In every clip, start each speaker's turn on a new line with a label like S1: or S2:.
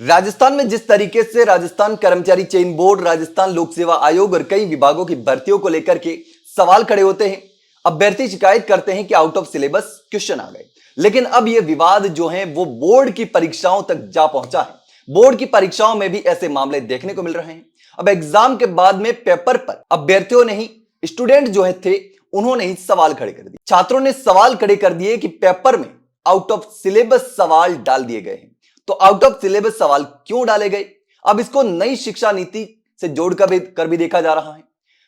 S1: राजस्थान में जिस तरीके से राजस्थान कर्मचारी चयन बोर्ड, राजस्थान लोक सेवा आयोग और कई विभागों की भर्तियों को लेकर के सवाल खड़े होते हैं, अभ्यर्थी शिकायत करते हैं कि आउट ऑफ सिलेबस क्वेश्चन आ गए। लेकिन अब यह विवाद जो है वो बोर्ड की परीक्षाओं तक जा पहुंचा है। बोर्ड की परीक्षाओं में भी ऐसे मामले देखने को मिल रहे हैं। अब एग्जाम के बाद में पेपर पर अभ्यर्थियों ने ही, स्टूडेंट जो है थे, उन्होंने ही सवाल खड़े कर दिए। छात्रों ने सवाल खड़े कर दिए कि पेपर में आउट ऑफ सिलेबस सवाल डाल दिए गए हैं। तो आउट ऑफ सिलेबस सवाल क्यों डाले गए? अब इसको नई शिक्षा नीति से जोड़कर भी देखा जा रहा है।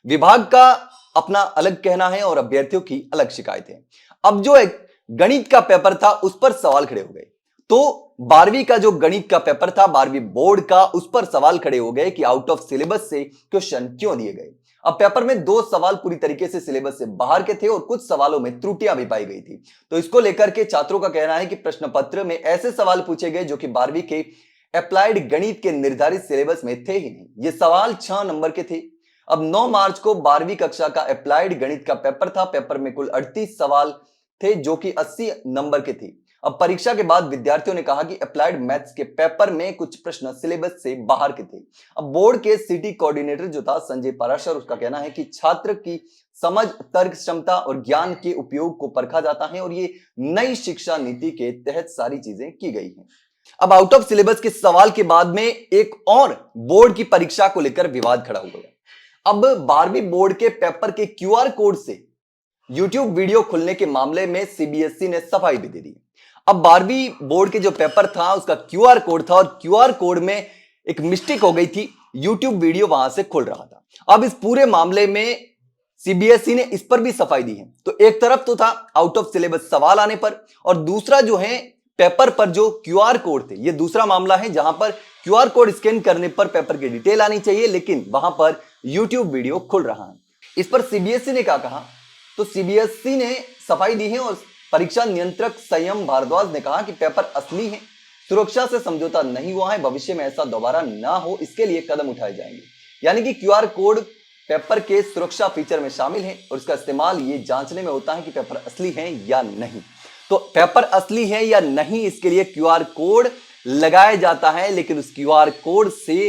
S1: विभाग का अपना अलग कहना है और अभ्यर्थियों की अलग शिकायत है। अब जो एक गणित का पेपर था उस पर सवाल खड़े हो गए। तो 12वीं का जो गणित का पेपर था, 12वीं बोर्ड का, उस पर सवाल खड़े हो गए कि आउट ऑफ सिलेबस से क्वेश्चन क्यों दिए गए। अब पेपर में 2 सवाल पूरी तरीके से सिलेबस से बाहर के थे और कुछ सवालों में त्रुटियां भी पाई गई थी। तो इसको लेकर के छात्रों का कहना है कि प्रश्न पत्र में ऐसे सवाल पूछे गए जो कि 12वीं के अप्लाइड गणित के निर्धारित सिलेबस में थे ही नहीं। ये सवाल 6 नंबर के थे। अब 9 मार्च को 12वीं कक्षा का अप्लाइड गणित का पेपर था। पेपर में कुल 38 सवाल थे जो कि 80 नंबर के थे। अब परीक्षा के बाद विद्यार्थियों ने कहा कि अप्लाइड मैथ्स के पेपर में कुछ प्रश्न सिलेबस से बाहर के थे। अब बोर्ड के सिटी कोऑर्डिनेटर जो था संजय पराशर, उसका कहना है कि छात्र की समझ, तर्क क्षमता और ज्ञान के उपयोग को परखा जाता है और ये नई शिक्षा नीति के तहत सारी चीजें की गई हैं। अब आउट ऑफ सिलेबस के सवाल के बाद में एक और बोर्ड की परीक्षा को लेकर विवाद खड़ा हो गया। अब 12वीं बोर्ड के पेपर के क्यूआर कोड से यूट्यूब वीडियो खुलने के मामले में सीबीएसई ने सफाई भी दे दी। अब 12वीं बोर्ड के जो पेपर था उसका क्यूआर कोड था और क्यूआर कोड में एक मिस्टेक हो गई थी, यूट्यूब वीडियो वहां से खुल रहा था। अब इस पूरे मामले में सीबीएसई ने इस पर भी सफाई दी है। तो एक तरफ तो था आउट ऑफ सिलेबस सवाल आने पर, और दूसरा जो है पेपर पर जो क्यूआर कोड थे, ये दूसरा मामला है जहां पर क्यूआर कोड स्कैन करने पर पेपर की डिटेल आनी चाहिए, लेकिन वहां पर यूट्यूब वीडियो खुल रहा है। इस पर सीबीएसई ने क्या कहा? तो सीबीएसई ने सफाई दी है और परीक्षा नियंत्रक संयम भारद्वाज ने कहा कि पेपर असली है, सुरक्षा से समझौता नहीं हुआ है, भविष्य में ऐसा दोबारा ना हो इसके लिए कदम उठाए जाएंगे। यानी कि क्यूआर कोड पेपर के सुरक्षा फीचर में शामिल है और इसका इस्तेमाल ये जांचने में होता है कि पेपर असली है या नहीं। तो पेपर असली है या नहीं इसके लिए क्यूआर कोड लगाया जाता है, लेकिन उस क्यूआर कोड से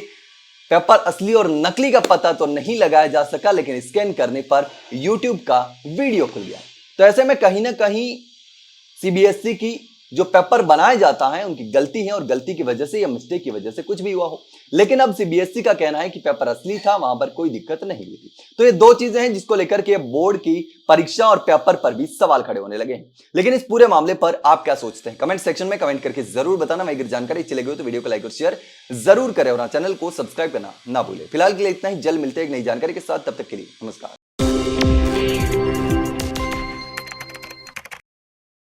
S1: पेपर असली और नकली का पता तो नहीं लगाया जा सका, लेकिन स्कैन करने पर यूट्यूब का वीडियो खुल गया। तो ऐसे में कहीं ना कहीं सीबीएसई की जो पेपर बनाया जाता है उनकी गलती है और गलती की वजह से या मिस्टेक की वजह से कुछ भी हुआ हो। लेकिन अब सीबीएसई का कहना है कि पेपर असली था, वहां पर कोई दिक्कत नहीं हुई थी। तो ये 2 चीजें हैं जिसको लेकर के बोर्ड की परीक्षा और पेपर पर भी सवाल खड़े होने लगे हैं। लेकिन इस पूरे मामले पर आप क्या सोचते हैं? कमेंट सेक्शन में कमेंट करके जरूर बताना। मैं अगर जानकारी अच्छी लगी हो तो वीडियो को लाइक और शेयर जरूर करें और चैनल को सब्सक्राइब करना ना भूलें। फिलहाल के लिए इतना ही, जल्द मिलते हैं एक नई जानकारी के साथ। तब तक के लिए नमस्कार।